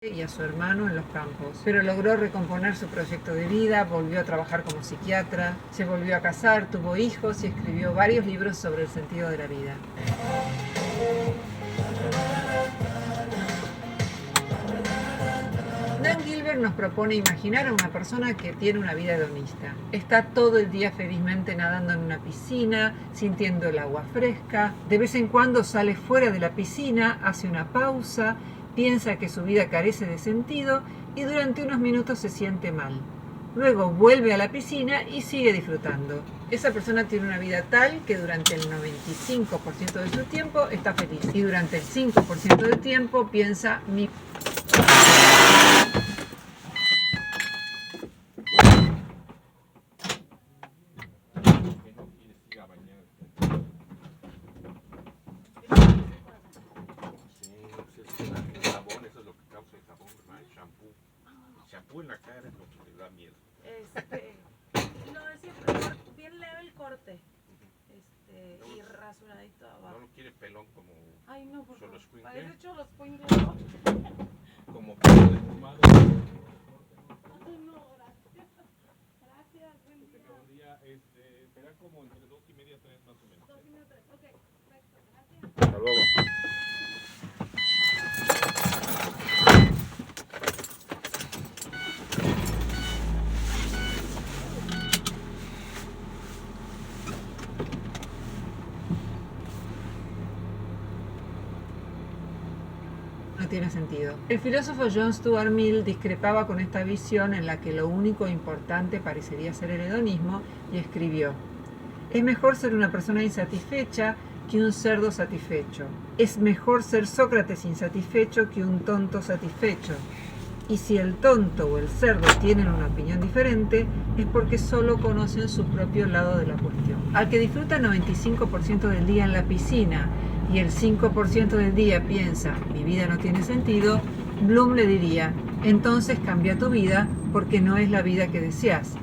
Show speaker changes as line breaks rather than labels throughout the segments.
y a su hermano en los campos, pero logró recomponer su proyecto de vida, volvió a trabajar como psiquiatra, se volvió a casar, tuvo hijos y escribió varios libros sobre el sentido de la vida. Dan Gilbert nos propone imaginar a una persona que tiene una vida hedonista. Está todo el día felizmente nadando en una piscina, sintiendo el agua fresca. De vez en cuando sale fuera de la piscina, hace una pausa, piensa que su vida carece de sentido y durante unos minutos se siente mal. Luego vuelve a la piscina y sigue disfrutando. Esa persona tiene una vida tal que durante el 95% de su tiempo está feliz y durante el 5% del tiempo piensa mi...
En la cara es lo que te da miedo.
No, es siempre bien leve el corte. Y rasuradito abajo.
No lo quiere pelón como.
Ay, no, por favor. Parece Cholos Squinkle.
Como pelo de fumado.
Ay, no, gracias. Gracias, buen día.
Será como entre 2:30 y 3 más o menos.
2:30 y 3. Ok, perfecto. Gracias.
Hasta luego.
No tiene sentido. El filósofo John Stuart Mill discrepaba con esta visión en la que lo único importante parecería ser el hedonismo y escribió: es mejor ser una persona insatisfecha que un cerdo satisfecho. Es mejor ser Sócrates insatisfecho que un tonto satisfecho. Y si el tonto o el cerdo tienen una opinión diferente, es porque solo conocen su propio lado de la cuestión. Al que disfruta el 95% del día en la piscina y el 5% del día piensa, mi vida no tiene sentido, Bloom le diría, entonces cambia tu vida porque no es la vida que deseas.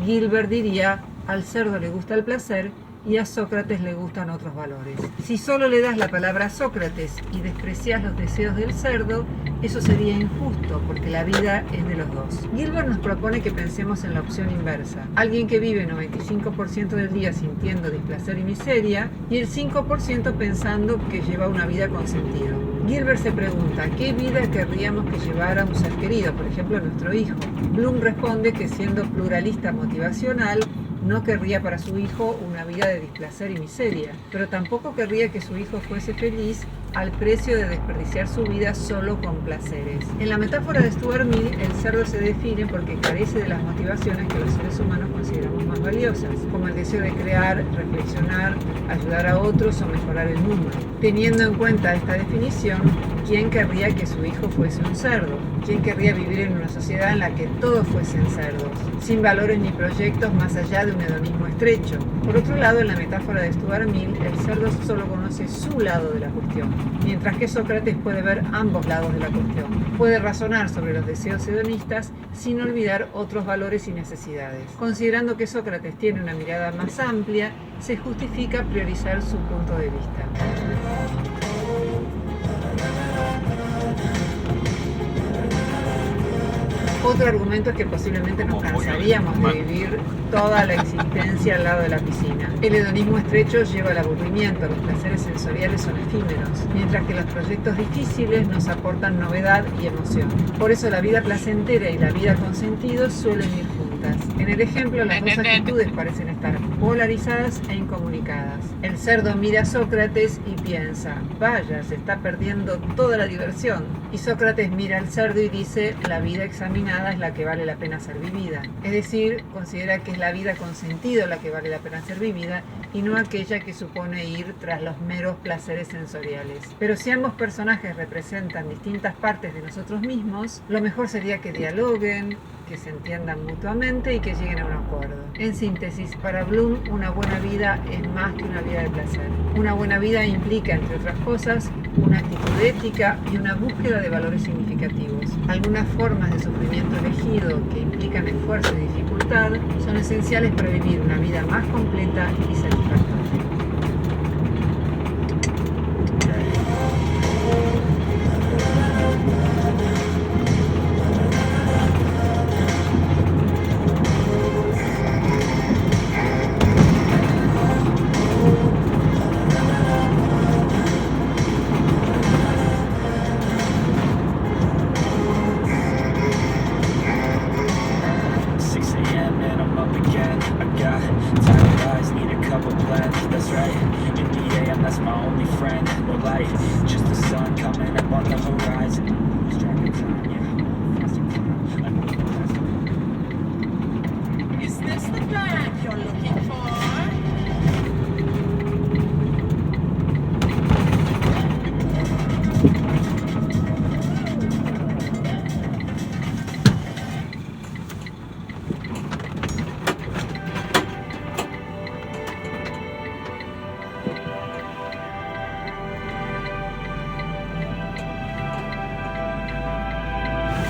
Gilbert diría, al cerdo le gusta el placer y a Sócrates le gustan otros valores. Si solo le das la palabra a Sócrates y desprecias los deseos del cerdo, eso sería injusto porque la vida es de los dos. Gilbert nos propone que pensemos en la opción inversa. Alguien que vive 95% del día sintiendo displacer y miseria y el 5% pensando que lleva una vida con sentido. Gilbert se pregunta, ¿qué vida querríamos que llevara un ser querido, por ejemplo nuestro hijo? Bloom responde que siendo pluralista motivacional, no querría para su hijo una vida de displacer y miseria, pero tampoco querría que su hijo fuese feliz al precio de desperdiciar su vida solo con placeres. En la metáfora de Stuart Mill, el cerdo se define porque carece de las motivaciones que los seres humanos consideramos más valiosas, como el deseo de crear, reflexionar, ayudar a otros o mejorar el mundo. Teniendo en cuenta esta definición, ¿quién querría que su hijo fuese un cerdo? ¿Quién querría vivir en una sociedad en la que todos fuesen cerdos, sin valores ni proyectos más allá de un hedonismo estrecho? Por otro lado, en la metáfora de Stuart Mill, el cerdo solo conoce su lado de la cuestión, mientras que Sócrates puede ver ambos lados de la cuestión. Puede razonar sobre los deseos hedonistas sin olvidar otros valores y necesidades. Considerando que Sócrates tiene una mirada más amplia, se justifica priorizar su punto de vista. Otro argumento es que posiblemente nos cansaríamos de vivir toda la existencia al lado de la piscina. El hedonismo estrecho lleva al aburrimiento, los placeres sensoriales son efímeros, mientras que los proyectos difíciles nos aportan novedad y emoción. Por eso la vida placentera y la vida con sentido suelen ir juntas. En el ejemplo, las dos actitudes parecen estar polarizadas e incomunicadas. El cerdo mira a Sócrates y piensa, vaya, se está perdiendo toda la diversión. Y Sócrates mira al cerdo y dice, la vida examinada es la que vale la pena ser vivida. Es decir, considera que es la vida con sentido la que vale la pena ser vivida y no aquella que supone ir tras los meros placeres sensoriales. Pero si ambos personajes representan distintas partes de nosotros mismos, lo mejor sería que dialoguen, que se entiendan mutuamente y que lleguen a un acuerdo. En síntesis, para Bloom, una buena vida es más que una vida de placer. Una buena vida implica, entre otras cosas, una actitud ética y una búsqueda de valores significativos. Algunas formas de sufrimiento elegido que implican esfuerzo y dificultad son esenciales para vivir una vida más completa y satisfactoria.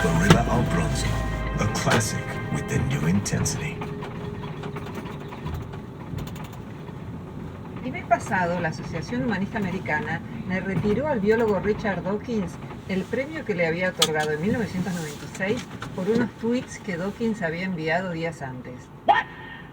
Gorilla All Bronzy, a classic with the new intensity.
El mes pasado, la Asociación Humanista Americana le retiró al biólogo Richard Dawkins el premio que le había otorgado en 1996 por unos tweets que Dawkins había enviado días antes.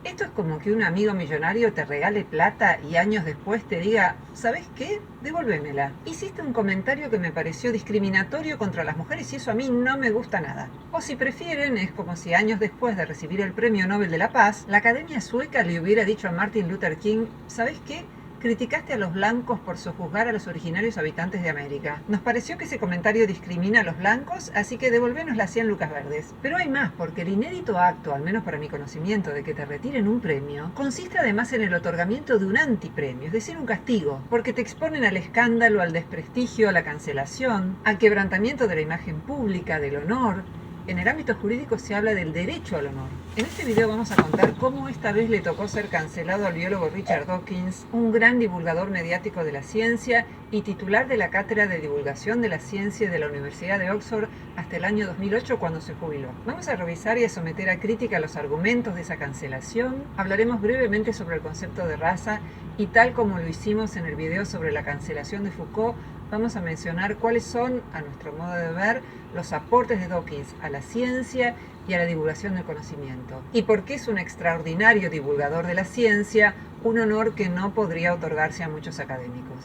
Esto es como que un amigo millonario te regale plata y años después te diga, ¿sabes qué? Devuélvemela. Hiciste un comentario que me pareció discriminatorio contra las mujeres y eso a mí no me gusta nada. O si prefieren, es como si años después de recibir el Premio Nobel de la Paz, la Academia Sueca le hubiera dicho a Martin Luther King, ¿sabes qué? Criticaste a los blancos por sojuzgar a los originarios habitantes de América. Nos pareció que ese comentario discrimina a los blancos, así que devolvénos las 100 lucas verdes. Pero hay más, porque el inédito acto, al menos para mi conocimiento, de que te retiren un premio, consiste además en el otorgamiento de un antipremio, es decir, un castigo, porque te exponen al escándalo, al desprestigio, a la cancelación, al quebrantamiento de la imagen pública, del honor. En el ámbito jurídico se habla del derecho al honor. En este video vamos a contar cómo esta vez le tocó ser cancelado al biólogo Richard Dawkins, un gran divulgador mediático de la ciencia y titular de la Cátedra de Divulgación de la Ciencia de la Universidad de Oxford hasta el año 2008 cuando se jubiló. Vamos a revisar y a someter a crítica los argumentos de esa cancelación. Hablaremos brevemente sobre el concepto de raza y tal como lo hicimos en el video sobre la cancelación de Foucault, vamos a mencionar cuáles son, a nuestro modo de ver, los aportes de Dawkins a la ciencia y a la divulgación del conocimiento. Y por qué es un extraordinario divulgador de la ciencia, un honor que no podría otorgarse a muchos académicos.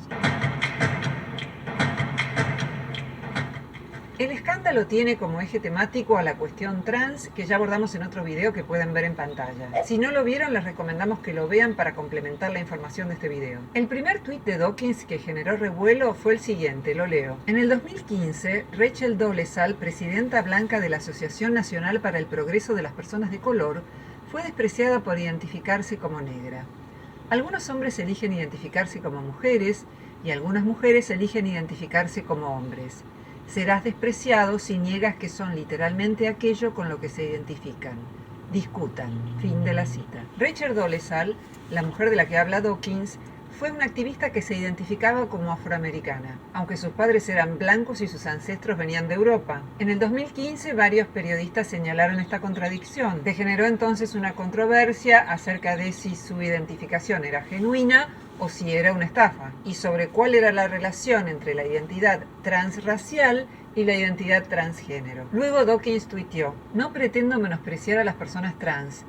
El escándalo tiene como eje temático a la cuestión trans, que ya abordamos en otro video que pueden ver en pantalla. Si no lo vieron, les recomendamos que lo vean para complementar la información de este video. El primer tuit de Dawkins que generó revuelo fue el siguiente, lo leo. En el 2015, Rachel Dolezal, presidenta blanca de la Asociación Nacional para el Progreso de las Personas de Color, fue despreciada por identificarse como negra. Algunos hombres eligen identificarse como mujeres y algunas mujeres eligen identificarse como hombres. Serás despreciado si niegas que son literalmente aquello con lo que se identifican. Discutan. Fin de la cita. Rachel Dolezal, la mujer de la que habla Dawkins, fue una activista que se identificaba como afroamericana, aunque sus padres eran blancos y sus ancestros venían de Europa. En el 2015, varios periodistas señalaron esta contradicción. Se generó entonces una controversia acerca de si su identificación era genuina o si era una estafa, y sobre cuál era la relación entre la identidad transracial y la identidad transgénero. Luego Dawkins tuiteó, no pretendo menospreciar a las personas trans.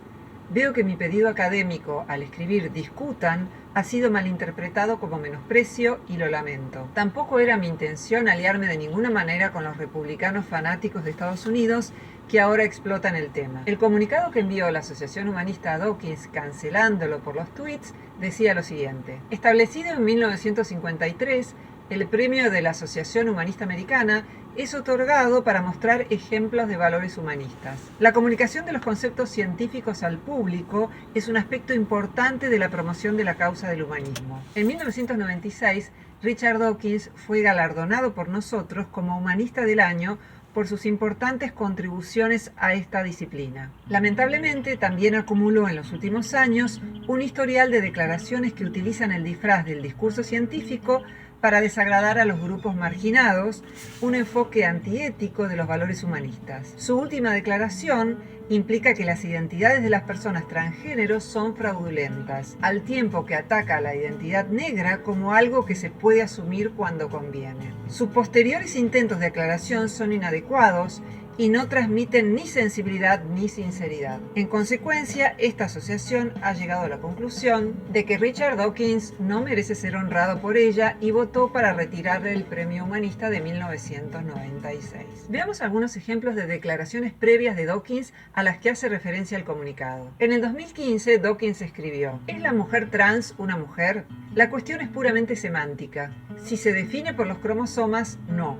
Veo que mi pedido académico al escribir discutan ha sido malinterpretado como menosprecio y lo lamento. Tampoco era mi intención aliarme de ninguna manera con los republicanos fanáticos de Estados Unidos que ahora explotan el tema. El comunicado que envió la Asociación Humanista a Dawkins cancelándolo por los tweets decía lo siguiente. Establecido en 1953, el premio de la Asociación Humanista Americana es otorgado para mostrar ejemplos de valores humanistas. La comunicación de los conceptos científicos al público es un aspecto importante de la promoción de la causa del humanismo. En 1996, Richard Dawkins fue galardonado por nosotros como Humanista del Año por sus importantes contribuciones a esta disciplina. Lamentablemente, también acumuló en los últimos años un historial de declaraciones que utilizan el disfraz del discurso científico para desagradar a los grupos marginados, un enfoque antiético de los valores humanistas. Su última declaración implica que las identidades de las personas transgéneros son fraudulentas, al tiempo que ataca a la identidad negra como algo que se puede asumir cuando conviene. Sus posteriores intentos de aclaración son inadecuados y no transmiten ni sensibilidad ni sinceridad. En consecuencia, esta asociación ha llegado a la conclusión de que Richard Dawkins no merece ser honrado por ella y votó para retirarle el Premio Humanista de 1996. Veamos algunos ejemplos de declaraciones previas de Dawkins a las que hace referencia el comunicado. En el 2015, Dawkins escribió: ¿Es la mujer trans una mujer? La cuestión es puramente semántica. Si se define por los cromosomas, no.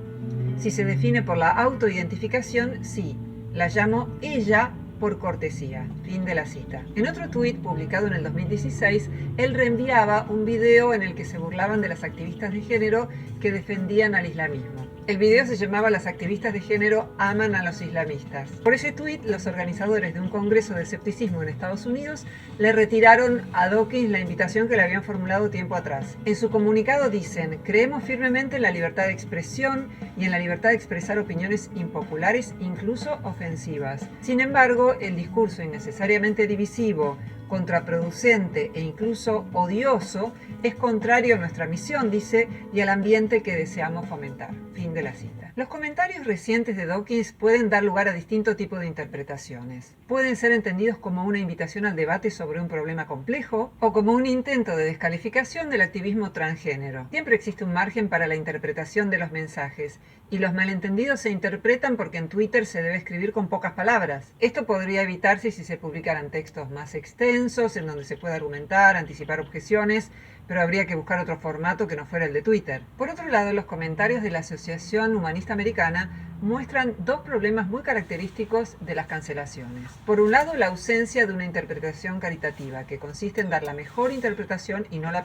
Si se define por la autoidentificación, sí. La llamo ella por cortesía. Fin de la cita. En otro tuit publicado en el 2016, él reenviaba un video en el que se burlaban de las activistas de género que defendían al islamismo. El video se llamaba "Las activistas de género aman a los islamistas". Por ese tuit, los organizadores de un congreso de escepticismo en Estados Unidos le retiraron a Dawkins la invitación que le habían formulado tiempo atrás. En su comunicado dicen: "Creemos firmemente en la libertad de expresión y en la libertad de expresar opiniones impopulares, incluso ofensivas. Sin embargo, el discurso innecesariamente divisivo, contraproducente e incluso odioso es contrario a nuestra misión", dice, "y al ambiente que deseamos fomentar". Fin de la cita. Los comentarios recientes de Dawkins pueden dar lugar a distintos tipos de interpretaciones. Pueden ser entendidos como una invitación al debate sobre un problema complejo o como un intento de descalificación del activismo transgénero. Siempre existe un margen para la interpretación de los mensajes, y los malentendidos se interpretan porque en Twitter se debe escribir con pocas palabras. Esto podría evitarse si se publicaran textos más extensos, en donde se pueda argumentar, anticipar objeciones, pero habría que buscar otro formato que no fuera el de Twitter. Por otro lado, los comentarios de la Asociación Humanista Americana muestran dos problemas muy característicos de las cancelaciones. Por un lado, la ausencia de una interpretación caritativa, que consiste en dar la mejor interpretación y no la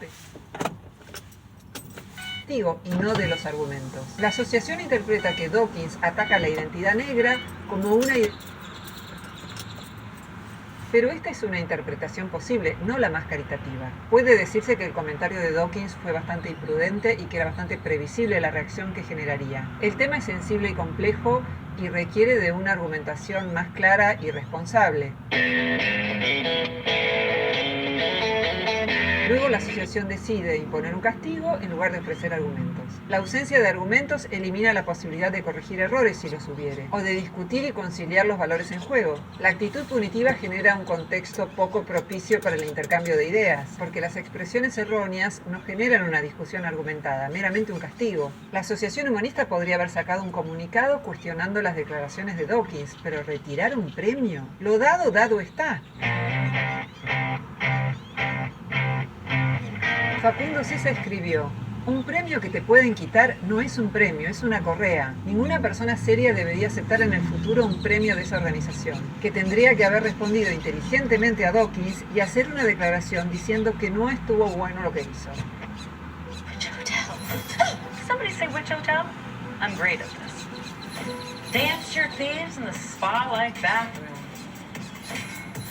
y no de los argumentos. La asociación interpreta que Dawkins ataca la identidad negra como una pero esta es una interpretación posible, no la más caritativa. Puede decirse que el comentario de Dawkins fue bastante imprudente y que era bastante previsible la reacción que generaría. El tema es sensible y complejo y requiere de una argumentación más clara y responsable. Luego la asociación decide imponer un castigo en lugar de ofrecer argumentos. La ausencia de argumentos elimina la posibilidad de corregir errores si los hubiere, o de discutir y conciliar los valores en juego. La actitud punitiva genera un contexto poco propicio para el intercambio de ideas, porque las expresiones erróneas no generan una discusión argumentada, meramente un castigo. La asociación humanista podría haber sacado un comunicado cuestionando las declaraciones de Dawkins, pero retirar un premio, lo dado, dado está. Facundo Sesa escribió: "Un premio que te pueden quitar no es un premio, es una correa. Ninguna persona seria debería aceptar en el futuro un premio de esa organización, que tendría que haber respondido inteligentemente a Dawkins y hacer una declaración diciendo que no estuvo bueno lo que hizo".
Witch Hotel. Somebody say Witch Hotel? I'm great at this. Dance your thieves in the spa-like bathroom.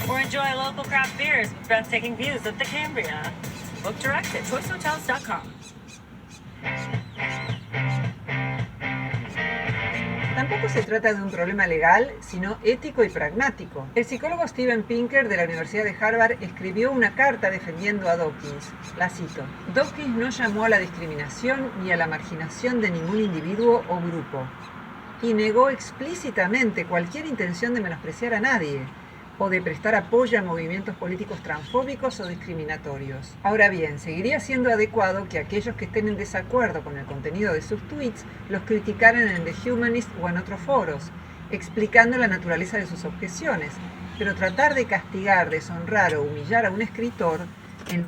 Or enjoy local craft beers with breathtaking views of the Cambria. Book direct at choicehotels.com.
Tampoco se trata de un problema legal, sino ético y pragmático. El psicólogo Steven Pinker de la Universidad de Harvard escribió una carta defendiendo a Dawkins. La cito: "Dawkins no llamó a la discriminación ni a la marginación de ningún individuo o grupo, y negó explícitamente cualquier intención de menospreciar a nadie o de prestar apoyo a movimientos políticos transfóbicos o discriminatorios. Ahora bien, seguiría siendo adecuado que aquellos que estén en desacuerdo con el contenido de sus tweets los criticaran en The Humanist o en otros foros, explicando la naturaleza de sus objeciones, pero tratar de castigar, deshonrar o humillar a un escritor en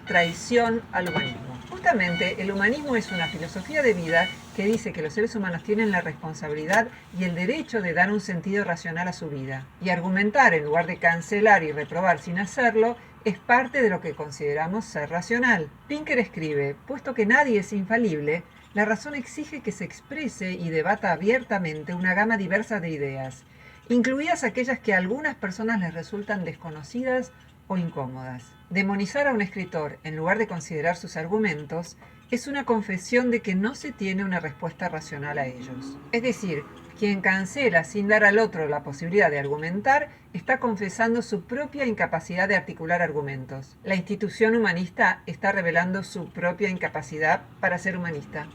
traición al humanismo. Justamente, el humanismo es una filosofía de vida que dice que los seres humanos tienen la responsabilidad y el derecho de dar un sentido racional a su vida. Y argumentar en lugar de cancelar y reprobar sin hacerlo es parte de lo que consideramos ser racional. Pinker escribe: "Puesto que nadie es infalible, la razón exige que se exprese y debata abiertamente una gama diversa de ideas, incluidas aquellas que a algunas personas les resultan desconocidas o incómodas. Demonizar a un escritor en lugar de considerar sus argumentos es una confesión de que no se tiene una respuesta racional a ellos. Es decir, quien cancela sin dar al otro la posibilidad de argumentar está confesando su propia incapacidad de articular argumentos. La institución humanista está revelando su propia incapacidad para ser humanista".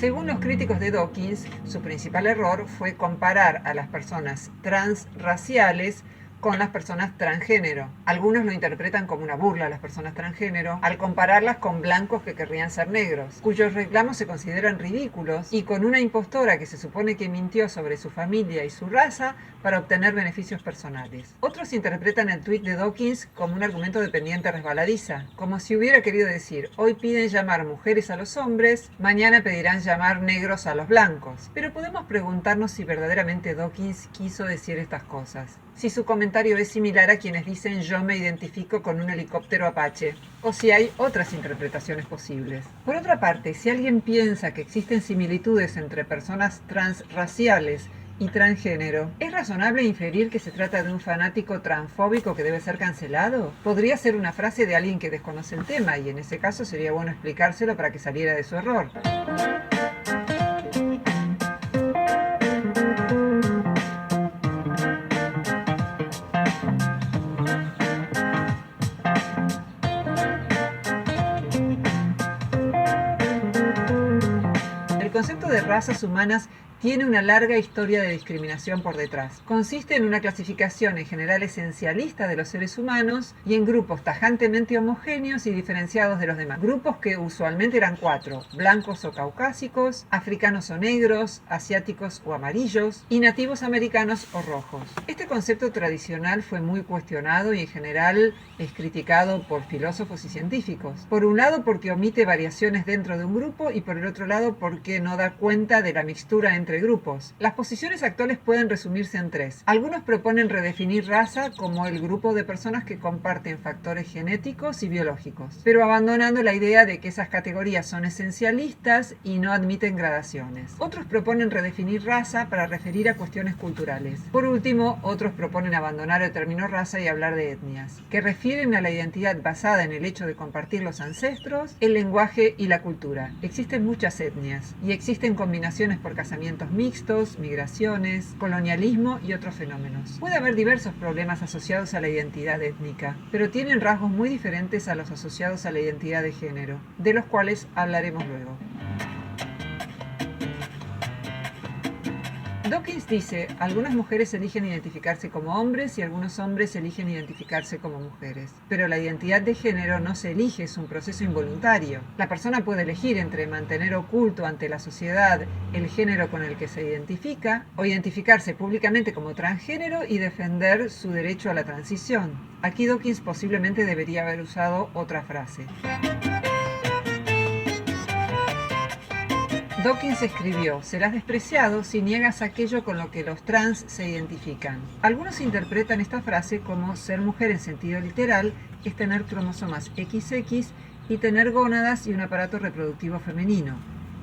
Según los críticos de Dawkins, su principal error fue comparar a las personas transraciales con las personas transgénero. Algunos lo interpretan como una burla a las personas transgénero al compararlas con blancos que querrían ser negros, cuyos reclamos se consideran ridículos, y con una impostora que se supone que mintió sobre su familia y su raza para obtener beneficios personales. Otros interpretan el tuit de Dawkins como un argumento de pendiente resbaladiza, como si hubiera querido decir: hoy piden llamar mujeres a los hombres, mañana pedirán llamar negros a los blancos. Pero podemos preguntarnos si verdaderamente Dawkins quiso decir estas cosas. si su comentario es similar a quienes dicen yo me identifico con un helicóptero Apache, o si hay otras interpretaciones posibles. Por otra parte, si alguien piensa que existen similitudes entre personas transraciales y transgénero, ¿es razonable inferir que se trata de un fanático transfóbico que debe ser cancelado? Podría ser una frase de alguien que desconoce el tema, y en ese caso sería bueno explicárselo para que saliera de su error. El concepto de razas humanas tiene una larga historia de discriminación por detrás. Consiste en una clasificación en general esencialista de los seres humanos y en grupos tajantemente homogéneos y diferenciados de los demás. Grupos que usualmente eran 4, blancos o caucásicos, africanos o negros, asiáticos o amarillos, y nativos americanos o rojos. Este concepto tradicional fue muy cuestionado y en general es criticado por filósofos y científicos. Por un lado porque omite variaciones dentro de un grupo y por el otro lado porque no da cuenta de la mixtura entre grupos. Las posiciones actuales pueden resumirse en 3. Algunos proponen redefinir raza como el grupo de personas que comparten factores genéticos y biológicos, pero abandonando la idea de que esas categorías son esencialistas y no admiten gradaciones. Otros proponen redefinir raza para referir a cuestiones culturales. Por último, otros proponen abandonar el término raza y hablar de etnias, que refieren a la identidad basada en el hecho de compartir los ancestros, el lenguaje y la cultura. Existen muchas etnias y existen combinaciones por casamientos mixtos, migraciones, colonialismo y otros fenómenos. Puede haber diversos problemas asociados a la identidad étnica, pero tienen rasgos muy diferentes a los asociados a la identidad de género, de los cuales hablaremos luego. Dawkins dice, algunas mujeres eligen identificarse como hombres y algunos hombres eligen identificarse como mujeres. Pero la identidad de género no se elige, es un proceso involuntario. La persona puede elegir entre mantener oculto ante la sociedad el género con el que se identifica o identificarse públicamente como transgénero y defender su derecho a la transición. Aquí Dawkins posiblemente debería haber usado otra frase. Dawkins escribió, serás despreciado si niegas aquello con lo que los trans se identifican. Algunos interpretan esta frase como ser mujer en sentido literal es tener cromosomas XX y tener gónadas y un aparato reproductivo femenino.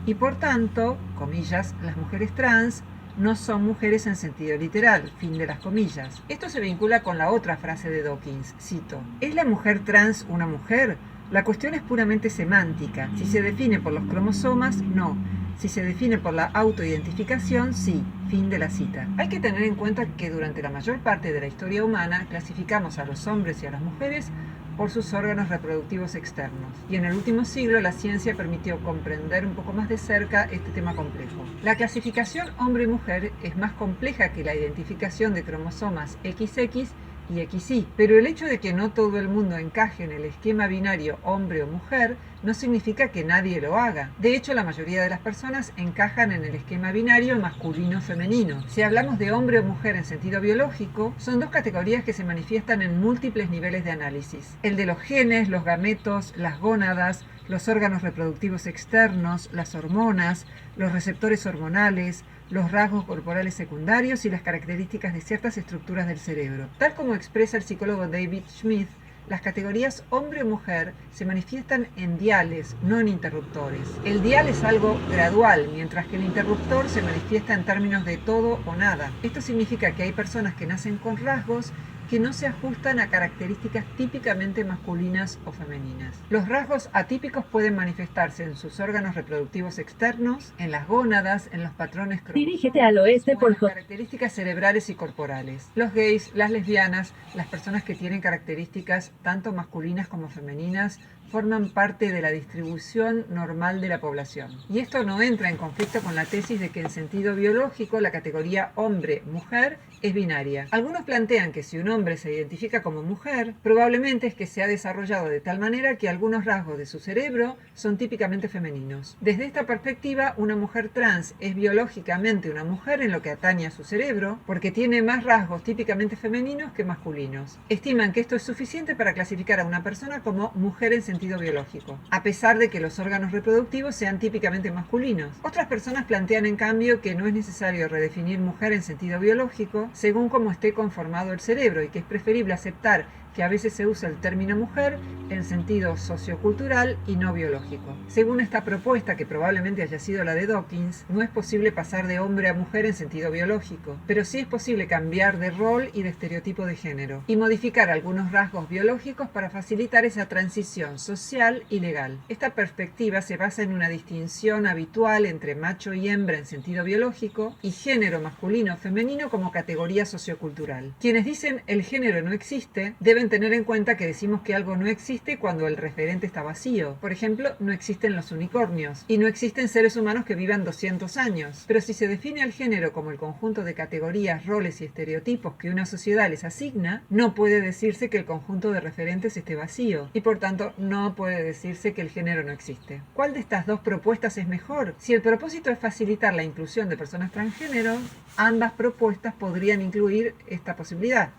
Y por tanto, comillas, las mujeres trans no son mujeres en sentido literal, fin de las comillas. Esto se vincula con la otra frase de Dawkins, cito, ¿es la mujer trans una mujer? La cuestión es puramente semántica. Si se define por los cromosomas, no. Si se define por la autoidentificación, sí. Fin de la cita. Hay que tener en cuenta que durante la mayor parte de la historia humana clasificamos a los hombres y a las mujeres por sus órganos reproductivos externos. Y en el último siglo la ciencia permitió comprender un poco más de cerca este tema complejo. La clasificación hombre-mujer es más compleja que la identificación de cromosomas XX y XY, pero el hecho de que no todo el mundo encaje en el esquema binario hombre o mujer no significa que nadie lo haga. De hecho, la mayoría de las personas encajan en el esquema binario masculino-femenino. Si hablamos de hombre o mujer en sentido biológico, son dos categorías que se manifiestan en múltiples niveles de análisis. El de los genes, los gametos, las gónadas, los órganos reproductivos externos, las hormonas, los receptores hormonales, los rasgos corporales secundarios y las características de ciertas estructuras del cerebro. Tal como expresa el psicólogo David Smith, las categorías hombre o mujer se manifiestan en diales, no en interruptores. El dial es algo gradual, mientras que el interruptor se manifiesta en términos de todo o nada. Esto significa que hay personas que nacen con rasgos que no se ajustan a características típicamente masculinas o femeninas. Los rasgos atípicos pueden manifestarse en sus órganos reproductivos externos, en las gónadas, en los patrones
Dirígete al oeste, por favor.
características cerebrales y corporales. Los gays, las lesbianas, las personas que tienen características tanto masculinas como femeninas forman parte de la distribución normal de la población. Y esto no entra en conflicto con la tesis de que en sentido biológico la categoría hombre-mujer es binaria. Algunos plantean que si un hombre se identifica como mujer, probablemente es que se ha desarrollado de tal manera que algunos rasgos de su cerebro son típicamente femeninos. Desde esta perspectiva, una mujer trans es biológicamente una mujer en lo que atañe a su cerebro, porque tiene más rasgos típicamente femeninos que masculinos. Estiman que esto es suficiente para clasificar a una persona como mujer en sentido sentido biológico, a pesar de que los órganos reproductivos sean típicamente masculinos. Otras personas plantean en cambio que no es necesario redefinir mujer en sentido biológico según cómo esté conformado el cerebro y que es preferible aceptar que a veces se usa el término mujer en sentido sociocultural y no biológico. Según esta propuesta, que probablemente haya sido la de Dawkins, no es posible pasar de hombre a mujer en sentido biológico, pero sí es posible cambiar de rol y de estereotipo de género, y modificar algunos rasgos biológicos para facilitar esa transición social y legal. Esta perspectiva se basa en una distinción habitual entre macho y hembra en sentido biológico y género masculino o femenino como categoría sociocultural. Quienes dicen el género no existe deben tener en cuenta que decimos que algo no existe cuando el referente está vacío. Por ejemplo, no existen los unicornios y no existen seres humanos que vivan 200 años. Pero si se define al género como el conjunto de categorías, roles y estereotipos que una sociedad les asigna, no puede decirse que el conjunto de referentes esté vacío y por tanto no puede decirse que el género no existe. ¿Cuál de estas dos propuestas es mejor? Si el propósito es facilitar la inclusión de personas transgénero, ambas propuestas podrían incluir esta posibilidad.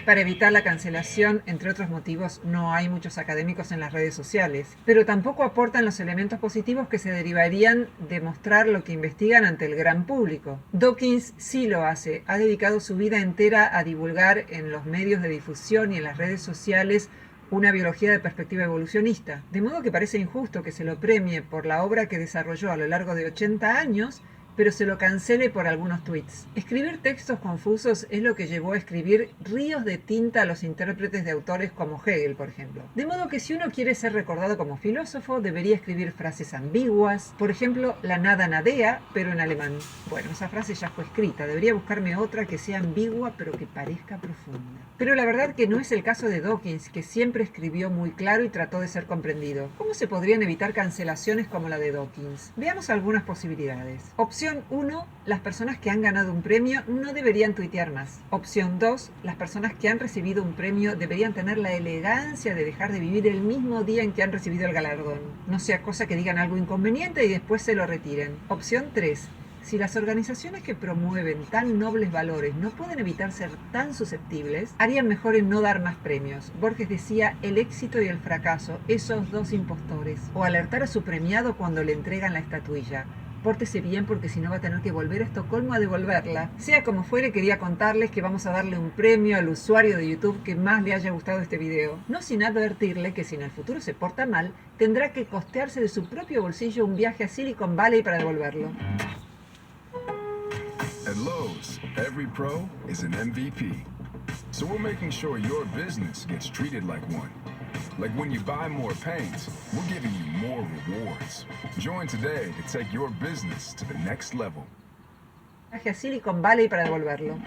Para evitar la cancelación, entre otros motivos, no hay muchos académicos en las redes sociales, pero tampoco aportan los elementos positivos que se derivarían de mostrar lo que investigan ante el gran público. Dawkins sí lo hace, ha dedicado su vida entera a divulgar en los medios de difusión y en las redes sociales una biología de perspectiva evolucionista, de modo que parece injusto que se lo premie por la obra que desarrolló a lo largo de 80 años, pero se lo cancele por algunos tweets. Escribir textos confusos es lo que llevó a escribir ríos de tinta a los intérpretes de autores como Hegel, por ejemplo. De modo que si uno quiere ser recordado como filósofo, debería escribir frases ambiguas, por ejemplo, la nada nadea, pero en alemán. Bueno, esa frase ya fue escrita, debería buscarme otra que sea ambigua, pero que parezca profunda. Pero la verdad que no es el caso de Dawkins, que siempre escribió muy claro y trató de ser comprendido. ¿Cómo se podrían evitar cancelaciones como la de Dawkins? Veamos algunas posibilidades. Opción 1. Las personas que han ganado un premio no deberían tuitear más. Opción 2. Las personas que han recibido un premio deberían tener la elegancia de dejar de vivir el mismo día en que han recibido el galardón. No sea cosa que digan algo inconveniente y después se lo retiren. Opción 3. Si las organizaciones que promueven tan nobles valores no pueden evitar ser tan susceptibles, harían mejor en no dar más premios. Borges decía, el éxito y el fracaso, esos dos impostores. O alertar a su premiado cuando le entregan la estatuilla. Pórtese bien porque si no va a tener que volver a Estocolmo a devolverla. Sea como fuere, quería contarles que vamos a darle un premio al usuario de YouTube que más le haya gustado este video. No sin advertirle que si en el futuro se porta mal, tendrá que costearse de su propio bolsillo un viaje a Silicon Valley para devolverlo.
At Lowe's, every pro is an MVP. So we're making sure your business gets treated like one. Like when you buy more paint, we're giving you more rewards. Join today to take your business to the next level.
Viaje a Silicon Valley para devolverlo.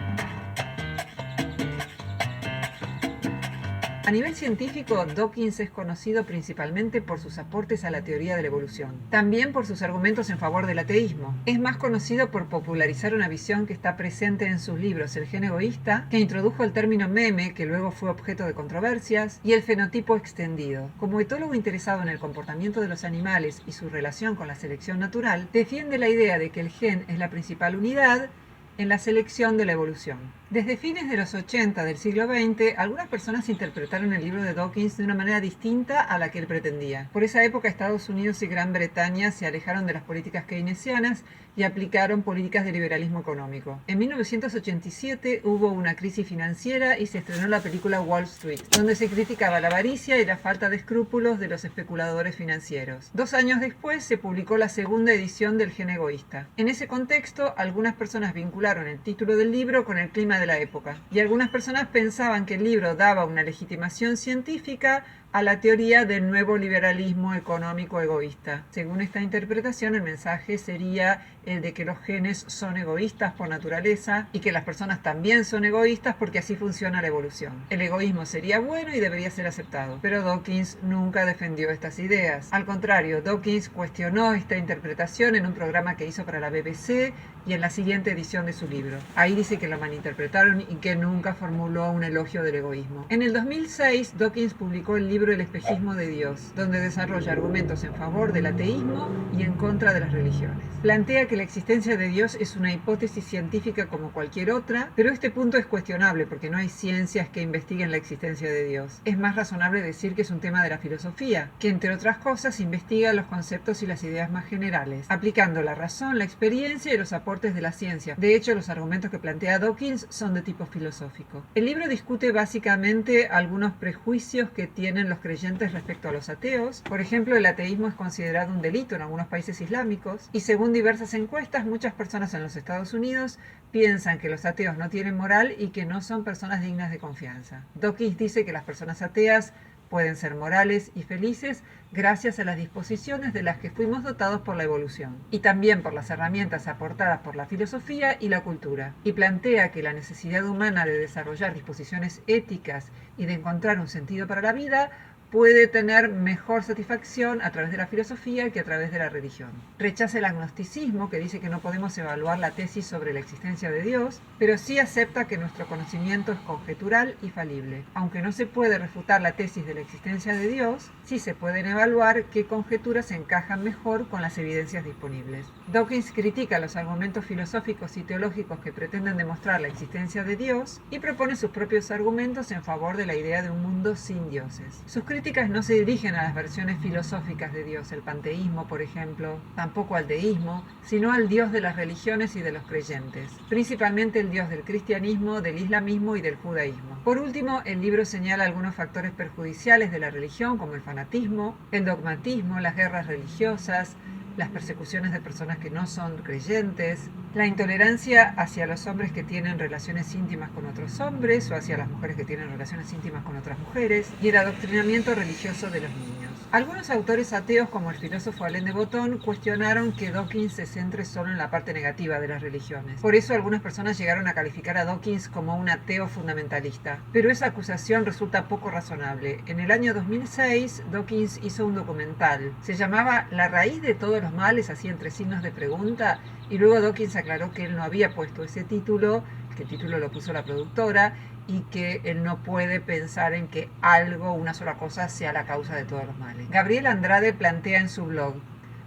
A nivel científico, Dawkins es conocido principalmente por sus aportes a la teoría de la evolución, también por sus argumentos en favor del ateísmo. Es más conocido por popularizar una visión que está presente en sus libros El gen egoísta, que introdujo el término meme, que luego fue objeto de controversias, y el fenotipo extendido. Como etólogo interesado en el comportamiento de los animales y su relación con la selección natural, defiende la idea de que el gen es la principal unidad en la selección de la evolución. Desde fines de los 80 del siglo XX, algunas personas interpretaron el libro de Dawkins de una manera distinta a la que él pretendía. Por esa época, Estados Unidos y Gran Bretaña se alejaron de las políticas keynesianas y aplicaron políticas de liberalismo económico. En 1987 hubo una crisis financiera y se estrenó la película Wall Street, donde se criticaba la avaricia y la falta de escrúpulos de los especuladores financieros. 2 años después se publicó la segunda edición del Gen egoísta. En ese contexto, algunas personas vincularon el título del libro con el clima de la época, y algunas personas pensaban que el libro daba una legitimación científica a la teoría del nuevo liberalismo económico egoísta. Según esta interpretación, el mensaje sería el de que los genes son egoístas por naturaleza y que las personas también son egoístas porque así funciona la evolución. El egoísmo sería bueno y debería ser aceptado, pero Dawkins nunca defendió estas ideas. Al contrario, Dawkins cuestionó esta interpretación en un programa que hizo para la BBC y en la siguiente edición de su libro. Ahí dice que lo malinterpretaron y que nunca formuló un elogio del egoísmo. En el 2006, Dawkins publicó el libro libro El espejismo de Dios, donde desarrolla argumentos en favor del ateísmo y en contra de las religiones. Plantea que la existencia de Dios es una hipótesis científica como cualquier otra, pero este punto es cuestionable porque no hay ciencias que investiguen la existencia de Dios. Es más razonable decir que es un tema de la filosofía, que entre otras cosas investiga los conceptos y las ideas más generales, aplicando la razón, la experiencia y los aportes de la ciencia. De hecho, los argumentos que plantea Dawkins son de tipo filosófico. El libro discute básicamente algunos prejuicios que tienen los creyentes respecto a los ateos. Por ejemplo, el ateísmo es considerado un delito en algunos países islámicos y según diversas encuestas, muchas personas en los Estados Unidos piensan que los ateos no tienen moral y que no son personas dignas de confianza. Dawkins dice que las personas ateas pueden ser morales y felices gracias a las disposiciones de las que fuimos dotados por la evolución y también por las herramientas aportadas por la filosofía y la cultura, y plantea que la necesidad humana de desarrollar disposiciones éticas y de encontrar un sentido para la vida puede tener mejor satisfacción a través de la filosofía que a través de la religión. Rechaza el agnosticismo, que dice que no podemos evaluar la tesis sobre la existencia de Dios, pero sí acepta que nuestro conocimiento es conjetural y falible. Aunque no se puede refutar la tesis de la existencia de Dios, sí se pueden evaluar qué conjeturas encajan mejor con las evidencias disponibles. Dawkins critica los argumentos filosóficos y teológicos que pretenden demostrar la existencia de Dios y propone sus propios argumentos en favor de la idea de un mundo sin dioses. Sus críticas no se dirigen a las versiones filosóficas de Dios, el panteísmo, por ejemplo, tampoco al deísmo, sino al Dios de las religiones y de los creyentes, principalmente el Dios del cristianismo, del islamismo y del judaísmo. Por último, el libro señala algunos factores perjudiciales de la religión, como el fanatismo, el dogmatismo, las guerras religiosas, las persecuciones de personas que no son creyentes, la intolerancia hacia los hombres que tienen relaciones íntimas con otros hombres o hacia las mujeres que tienen relaciones íntimas con otras mujeres, y el adoctrinamiento religioso de los niños. Algunos autores ateos, como el filósofo Alain de Botton, cuestionaron que Dawkins se centre solo en la parte negativa de las religiones. Por eso algunas personas llegaron a calificar a Dawkins como un ateo fundamentalista. Pero esa acusación resulta poco razonable. En el año 2006, Dawkins hizo un documental. Se llamaba La raíz de todos los males, así entre signos de pregunta, y luego Dawkins aclaró que él no había puesto ese título, que el título lo puso la productora, y que él no puede pensar en que algo, una sola cosa, sea la causa de todos los males. Gabriel Andrade plantea en su blog: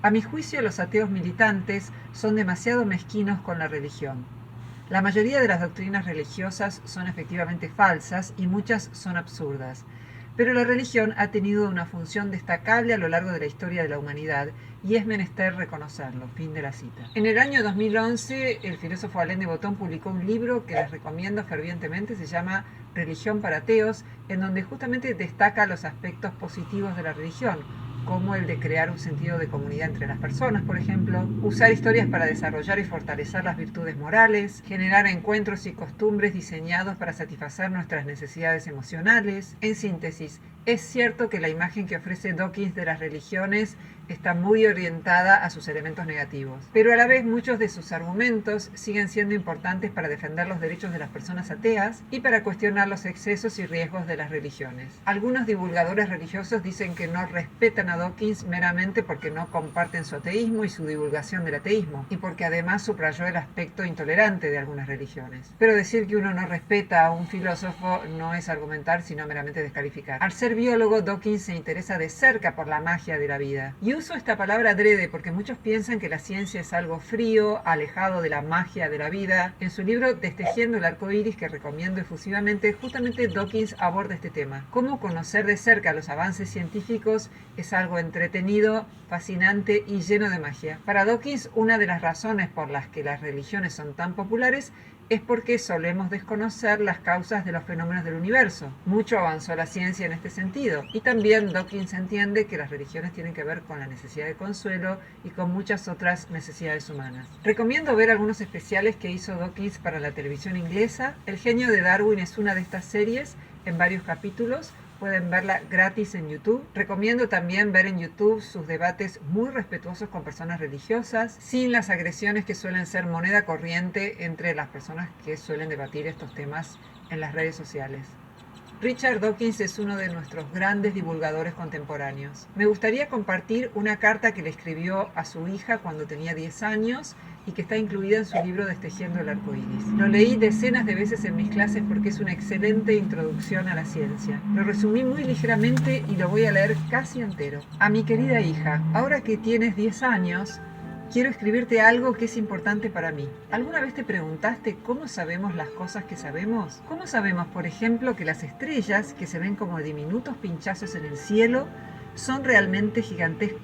a mi juicio, los ateos militantes son demasiado mezquinos con la religión. La mayoría de las doctrinas religiosas son efectivamente falsas y muchas son absurdas. Pero la religión ha tenido una función destacable a lo largo de la historia de la humanidad y es menester reconocerlo. Fin de la cita. En el año 2011, el filósofo Alain de Botton publicó un libro que les recomiendo fervientemente, se llama Religión para ateos, en donde justamente destaca los aspectos positivos de la religión, como el de crear un sentido de comunidad entre las personas, por ejemplo, usar historias para desarrollar y fortalecer las virtudes morales, generar encuentros y costumbres diseñados para satisfacer nuestras necesidades emocionales. En síntesis, es cierto que la imagen que ofrece Dawkins de las religiones está muy orientada a sus elementos negativos, pero a la vez muchos de sus argumentos siguen siendo importantes para defender los derechos de las personas ateas y para cuestionar los excesos y riesgos de las religiones. Algunos divulgadores religiosos dicen que no respetan a Dawkins meramente porque no comparten su ateísmo y su divulgación del ateísmo, y porque además subrayó el aspecto intolerante de algunas religiones. Pero decir que uno no respeta a un filósofo no es argumentar, sino meramente descalificar. Al ser biólogo, Dawkins se interesa de cerca por la magia de la vida. Y uso esta palabra adrede porque muchos piensan que la ciencia es algo frío, alejado de la magia de la vida. En su libro Destejiendo el arco iris, que recomiendo efusivamente, justamente Dawkins aborda este tema. Cómo conocer de cerca los avances científicos es algo entretenido, fascinante y lleno de magia. Para Dawkins, una de las razones por las que las religiones son tan populares es porque solemos desconocer las causas de los fenómenos del universo. Mucho avanzó la ciencia en este sentido, y también Dawkins entiende que las religiones tienen que ver con la necesidad de consuelo y con muchas otras necesidades humanas. Recomiendo ver algunos especiales que hizo Dawkins para la televisión inglesa. El genio de Darwin es una de estas series en varios capítulos. Pueden verla gratis en YouTube. Recomiendo también ver en YouTube sus debates muy respetuosos con personas religiosas, sin las agresiones que suelen ser moneda corriente entre las personas que suelen debatir estos temas en las redes sociales. Richard Dawkins es uno de nuestros grandes divulgadores contemporáneos. Me gustaría compartir una carta que le escribió a su hija cuando tenía 10 años y que está incluida en su libro Destejiendo el arco iris. Lo leí decenas de veces en mis clases porque es una excelente introducción a la ciencia. Lo resumí muy ligeramente y lo voy a leer casi entero. A mi querida hija, ahora que tienes 10 años, quiero escribirte algo que es importante para mí. ¿Alguna vez te preguntaste cómo sabemos las cosas que sabemos? ¿Cómo sabemos, por ejemplo, que las estrellas, que se ven como diminutos pinchazos en el cielo, son realmente gigantescas?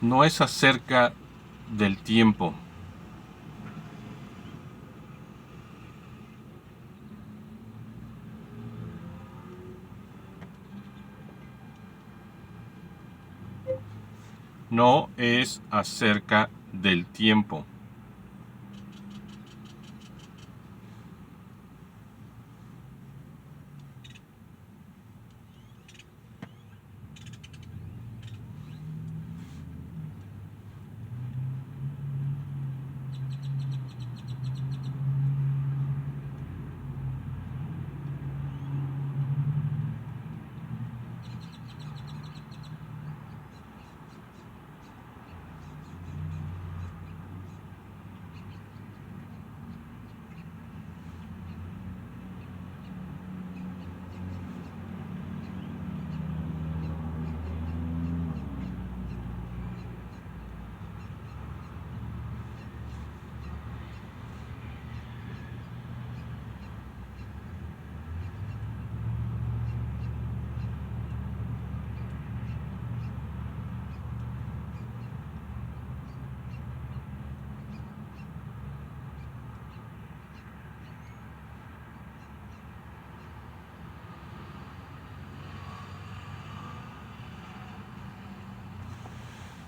No es acerca del tiempo. No es acerca del tiempo.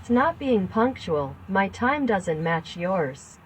It's not being punctual. My time doesn't match yours.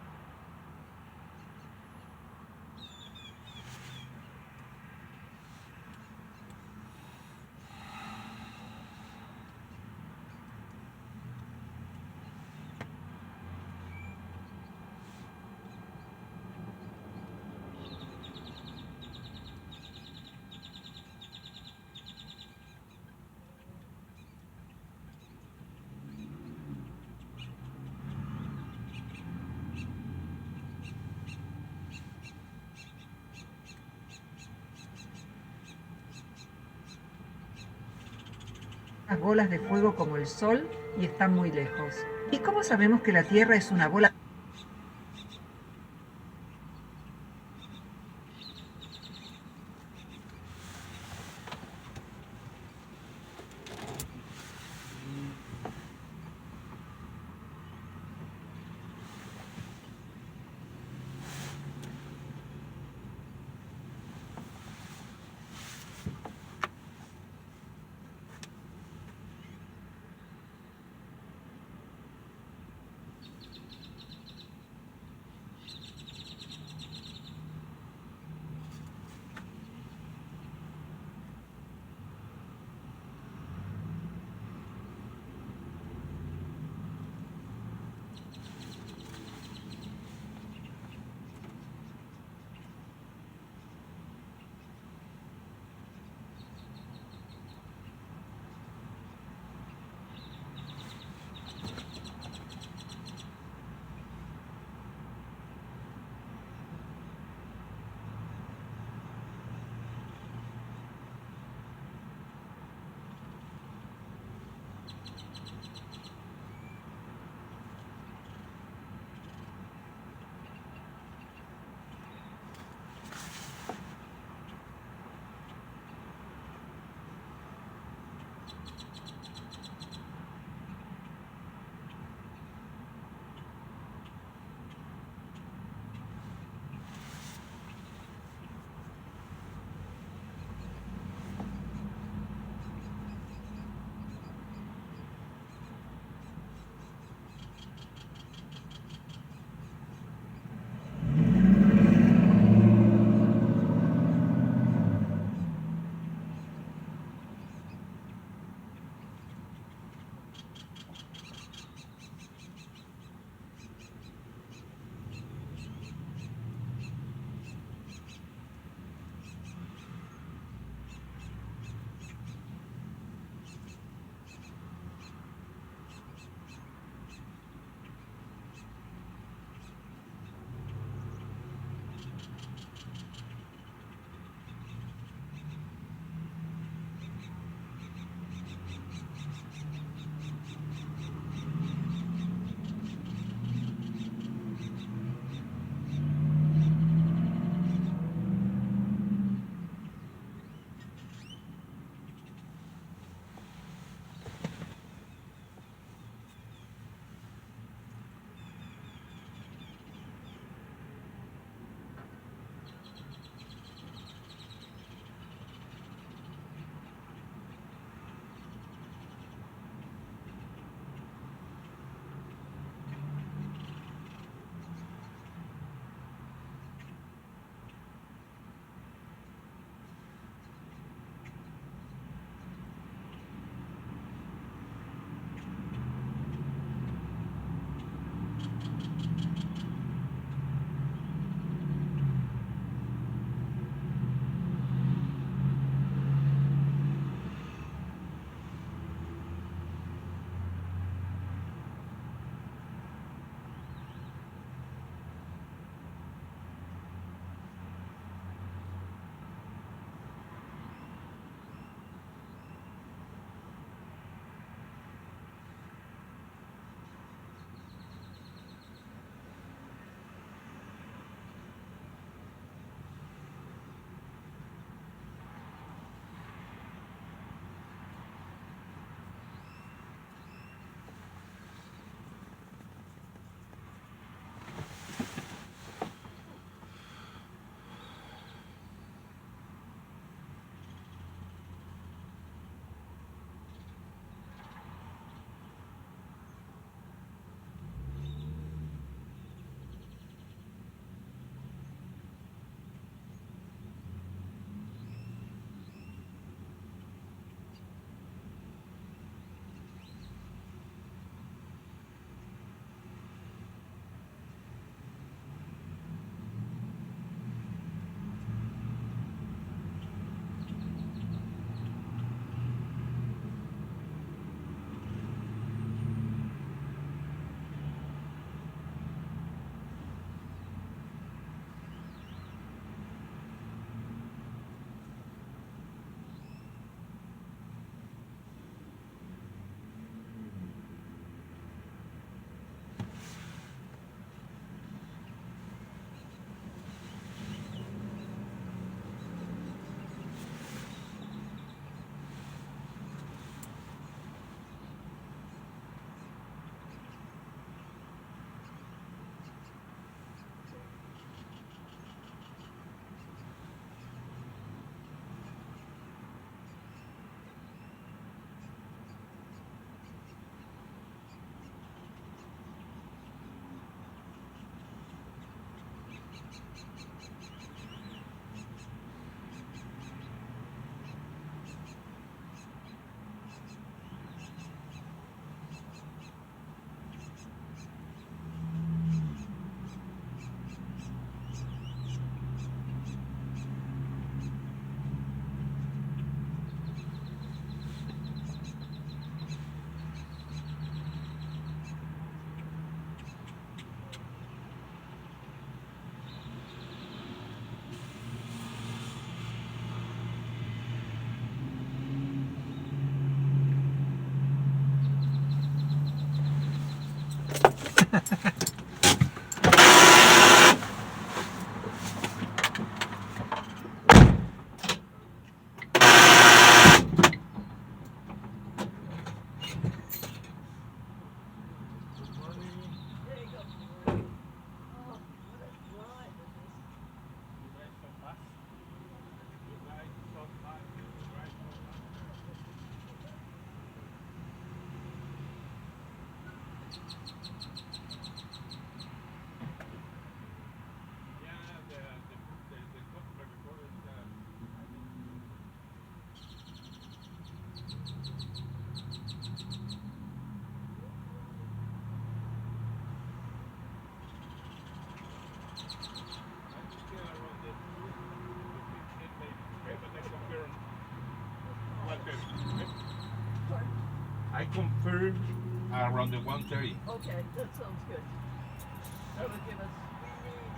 Las bolas de fuego como el Sol y están muy lejos. ¿Y cómo sabemos que la Tierra es una bola?
I confirmed around the 1:30.
Okay, that sounds good. That would give us,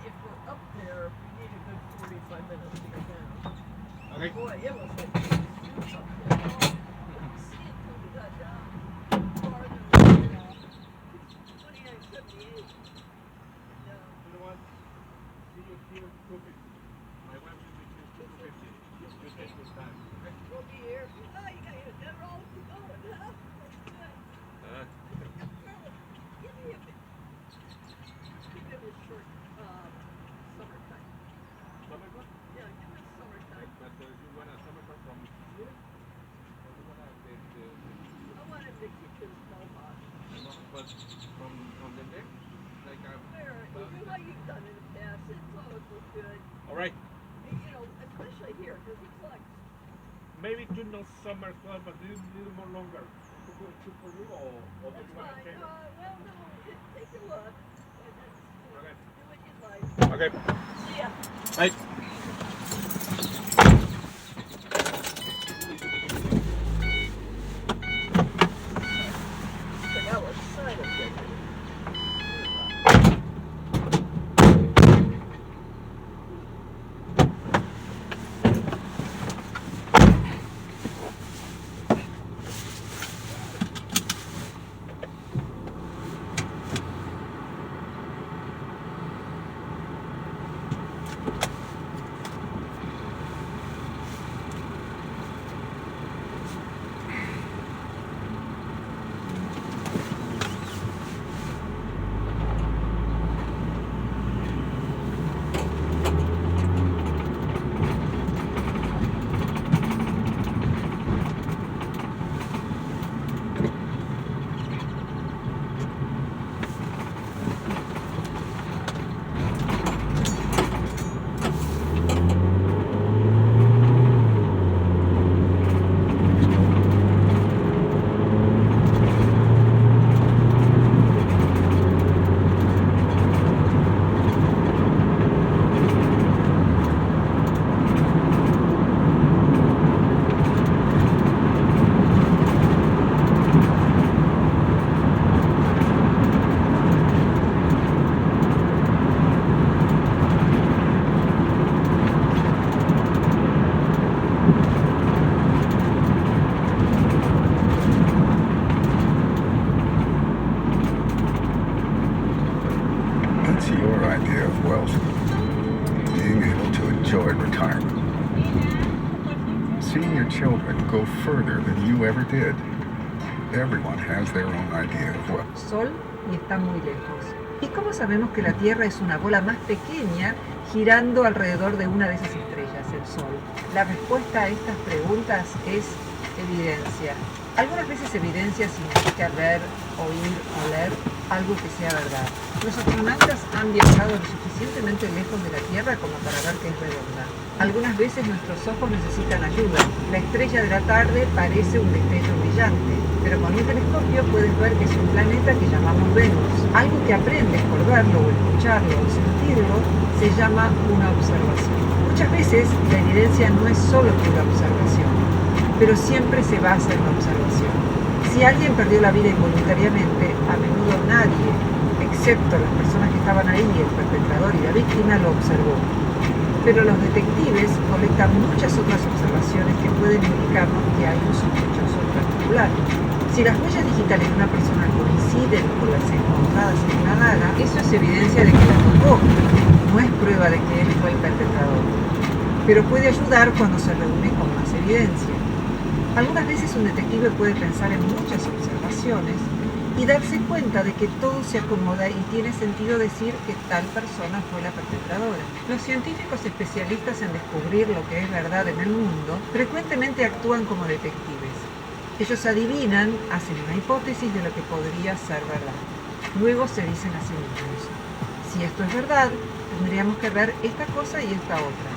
if we're up there, we need a good 45 minutes to get down.
Okay.
Boy, it was like, up there. Couldn't see it till we got down farther than 2978.
You know what? See you here, 2:50. My wife will be here 2:50. You take your time. Okay?
We'll be here. Oh, you got your dinner all going, huh? That's good. Give me a bit. Give me a short, summertime.
Summertime?
Yeah, give me summertime.
But you want a summertime from here? Or you want
I want him to keep his mohawk.
but from the neck? Like
There, you do what you've done in the past. It's always looked good.
all right.
You know, especially here, because it's like,
Maybe do no summer club, but little more longer. Good for you, or do
that's
you want to
fine.
change?
Well, no, take a look. And then,
Okay.
do what you'd like.
Okay.
See ya.
Bye.
So that was sign of good.
What's your idea of wealth? Being able to enjoy retirement. Seeing your children go further than you ever did. Everyone has their own idea of wealth.
Sol y está muy lejos. ¿Y cómo sabemos que la Tierra es una bola más pequeña girando alrededor de una de esas estrellas, el Sol? La respuesta a estas preguntas es evidencia. Algunas veces evidencia significa ver, oír, oler algo que sea verdad. Los astronautas han viajado lo suficientemente lejos de la Tierra como para ver que es redonda. Algunas veces nuestros ojos necesitan ayuda. La estrella de la tarde parece un destello brillante, pero con un telescopio puedes ver que es un planeta que llamamos Venus. Algo que aprendes por verlo o escucharlo o sentirlo se llama una observación. Muchas veces la evidencia no es solo pura observación, pero siempre se basa en la observación. Si alguien perdió la vida involuntariamente, a menudo nadie, excepto las personas que estaban ahí, el perpetrador y la víctima, lo observó. Pero los detectives colectan muchas otras observaciones que pueden indicarnos que hay un sospechoso. particular. Si las huellas digitales de una persona coinciden con las encontradas en una daga, eso es evidencia de que la tocó, no es prueba de que él fue el perpetrador, pero puede ayudar cuando se reúne con más evidencia. Algunas veces un detective puede pensar en muchas observaciones y darse cuenta de que todo se acomoda y tiene sentido decir que tal persona fue la perpetradora. Los científicos especialistas en descubrir lo que es verdad en el mundo frecuentemente actúan como detectives. Ellos adivinan, hacen una hipótesis de lo que podría ser verdad. Luego se dicen a sí mismos: si esto es verdad, tendríamos que ver esta cosa y esta otra.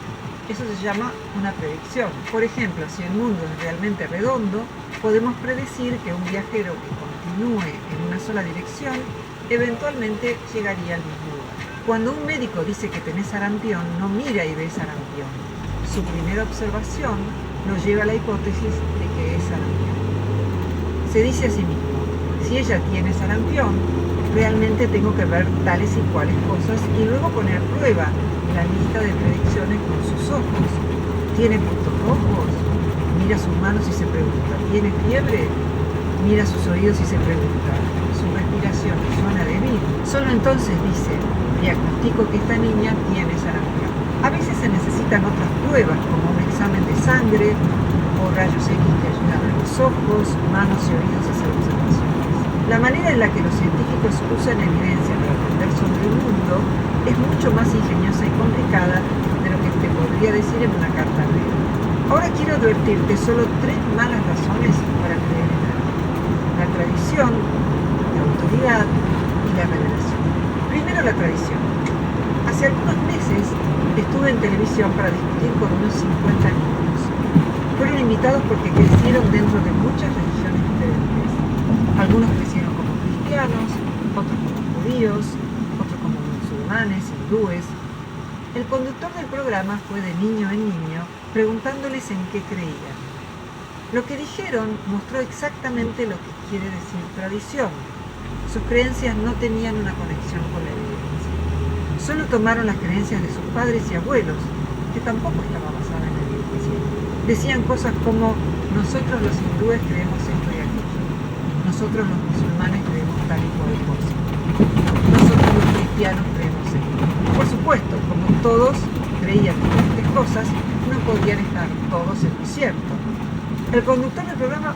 Eso se llama una predicción. Por ejemplo, si el mundo es realmente redondo, podemos predecir que un viajero que continúe en una sola dirección eventualmente llegaría al mismo lugar. Cuando un médico dice que tenés sarampión, no mira y ve sarampión. Su primera observación lo lleva a la hipótesis de que es sarampión. Se dice a sí mismo: si ella tiene sarampión, realmente tengo que ver tales y cuales cosas y luego poner a prueba la lista de predicciones con sus ojos. ¿Tiene puntos rojos? Mira sus manos y se pregunta: ¿tiene fiebre? Mira sus oídos y se pregunta: ¿su respiración suena débil? Solo entonces dice: diagnostico que esta niña tiene sarampión. A veces se necesitan otras pruebas, como un examen de sangre o rayos X que ayudan a los ojos, manos y oídos a hacer observaciones. La manera en la que los científicos usan evidencia para aprender sobre el mundo es mucho más ingeniosa y complicada de lo que te podría decir en una carta breve. Ahora quiero advertirte solo 3 malas razones para creer en algo: la tradición, la autoridad y la revelación. Primero, la tradición. Hace algunos meses estuve en televisión para discutir con unos 50 niños. Fueron invitados porque crecieron dentro de muchas religiones diferentes. Algunos crecieron como cristianos, otros como judíos, otros como musulmanes, hindúes. El conductor del programa fue de niño en niño preguntándoles en qué creían. Lo que dijeron mostró exactamente lo que quiere decir tradición. Sus creencias no tenían una conexión con la evidencia. Solo tomaron las creencias de sus padres y abuelos, que tampoco estaba basada en la evidencia. Decían cosas como: nosotros los hindúes creemos esto y aquello. Nosotros los musulmanes creemos tal y cual cosa. Nosotros los cristianos creemos esto. Por supuesto, como todos creían diferentes cosas, no podían estar todos en lo cierto. El conductor del programa